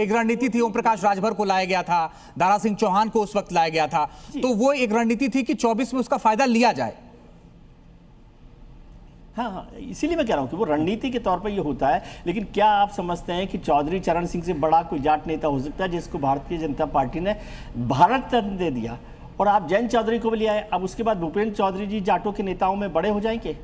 एक रणनीति थी, ओम प्रकाश राजभर को लाया गया था, दारा सिंह चौहान को उस वक्त लाया गया था, तो वो एक रणनीति थी कि 24 में उसका फायदा लिया जाए। हाँ, इसीलिए मैं कह रहा हूँ कि वो रणनीति के तौर पर ये होता है। लेकिन क्या आप समझते हैं कि चौधरी चरण सिंह से बड़ा कोई जाट नेता हो सकता है जिसको भारतीय जनता पार्टी ने भारत रत्न दे दिया, और आप जयंत चौधरी को भी ले आए? अब उसके बाद भूपेंद्र चौधरी जी जाटों के नेताओं में बड़े हो जाएंगे,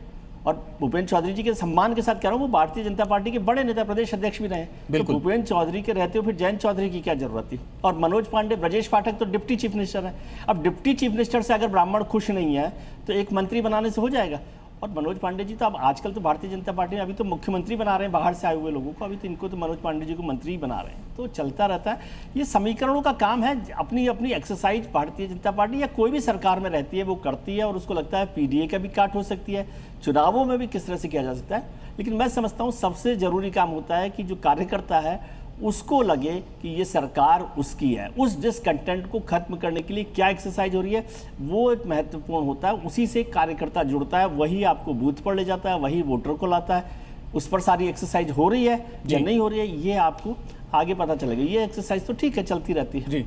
और भूपेंद्र चौधरी जी के सम्मान के साथ कह रहा हूँ, वो भारतीय जनता पार्टी के बड़े नेता, प्रदेश अध्यक्ष भी रहे। तो भूपेंद्र चौधरी के रहते हो फिर जयंत चौधरी की क्या जरूरत थी? और मनोज पांडे, ब्रजेश पाठक तो डिप्टी चीफ मिनिस्टर है। अब डिप्टी चीफ मिनिस्टर से अगर ब्राह्मण खुश नहीं है तो एक मंत्री बनाने से हो जाएगा? और मनोज पांडे जी तो अब आजकल तो भारतीय जनता पार्टी में अभी तो मुख्यमंत्री बना रहे हैं बाहर से आए हुए लोगों को, अभी तो इनको तो मनोज पांडे जी को मंत्री बना रहे हैं। तो चलता रहता है, ये समीकरणों का काम है। अपनी अपनी एक्सरसाइज भारतीय जनता पार्टी या कोई भी सरकार में रहती है वो करती है, और उसको लगता है पीडीए का भी काट हो सकती है, चुनावों में भी किस तरह से किया जा सकता है। लेकिन मैं समझता हूँ सबसे जरूरी काम होता है कि जो कार्यकर्ता है उसको लगे कि ये सरकार उसकी है। उस डिसकंटेंट को खत्म करने के लिए क्या एक्सरसाइज हो रही है वो एक महत्वपूर्ण होता है। उसी से कार्यकर्ता जुड़ता है, वही आपको बूथ पर ले जाता है, वही वोटर को लाता है। उस पर सारी एक्सरसाइज हो रही है या नहीं हो रही है ये आपको आगे पता चलेगा। ये एक्सरसाइज तो ठीक है, चलती रहती है। जी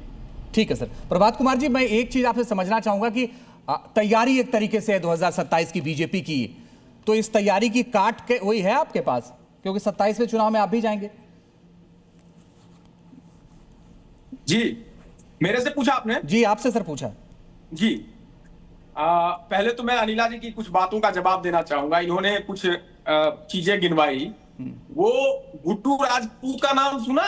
ठीक है सर। प्रभात कुमार जी, मैं एक चीज आपसे समझना चाहूंगा कि तैयारी एक तरीके से 2027 की बीजेपी की, तो इस तैयारी की काट के वही है आपके पास, क्योंकि 27 में चुनाव में आप भी जाएंगे। जी, मेरे से पूछा आपने? जी, आपसे सर पूछा। जी, पहले तो मैं अनिला जी की कुछ बातों का जवाब देना चाहूंगा। इन्होंने कुछ चीजें गिनवाई। वो गुड्डू राजपूत का नाम सुना?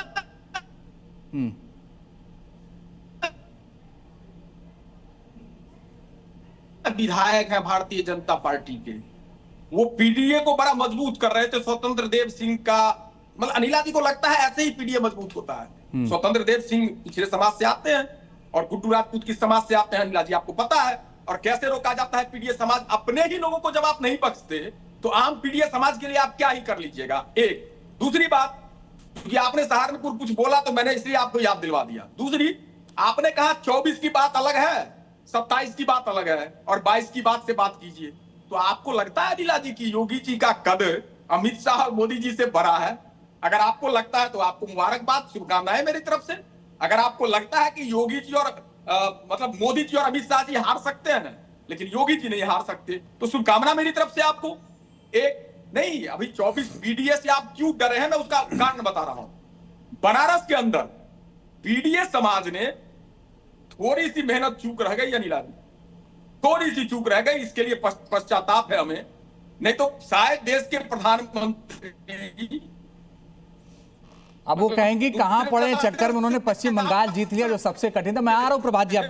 विधायक है भारतीय जनता पार्टी के। वो पीडीए को बड़ा मजबूत कर रहे थे। स्वतंत्र देव सिंह का, मतलब अनिला जी को लगता है ऐसे ही पीडीए मजबूत होता है। स्वतंत्र देव सिंह पिछले समाज से आते हैं और गुड्डू राजपूत किस समाज से आते हैं अनिला जी आपको पता है। और कैसे रोका जाता है पीडीए समाज? अपने ही लोगों को जब आप नहीं बख्शते तो आम पीडीए समाज के लिए आप क्या ही कर लीजिएगा। एक दूसरी बात, क्योंकि आपने सहारनपुर कुछ बोला तो मैंने इसलिए आपको याद दिलवा दिया। दूसरी, आपने कहा 24 की बात अलग है, 27 की बात अलग है, और 22 की बात से बात कीजिए। तो आपको लगता है अनिला जी की योगी जी का कद अमित शाह और मोदी जी से बड़ा है? अगर आपको लगता है तो आपको मुबारकबाद, शुभकामनाएं मेरी तरफ से। अगर आपको लगता है कि योगी जी और मतलब मोदी जी और अमित शाह जी हार सकते हैं ना, लेकिन योगी जी नहीं हार सकते, तो शुभकामना मेरी तरफ से आपको। एक नहीं, अभी 24 पीडीए से आप क्यों डरे हैं मैं उसका कारण बता रहा हूं। बनारस के अंदर पीडीए समाज ने थोड़ी सी मेहनत चूक रह गई अनिला जी, थोड़ी सी चूक रह गई। इसके लिए पश्चाताप है हमें, नहीं तो शायद देश के प्रधानमंत्री अब वो कहेंगे कहां पड़े चक्कर में उन्होंने पश्चिम बंगाल जीत लिया जो सबसे कठिन था। मैं आ रहा हूं प्रभात जी आपके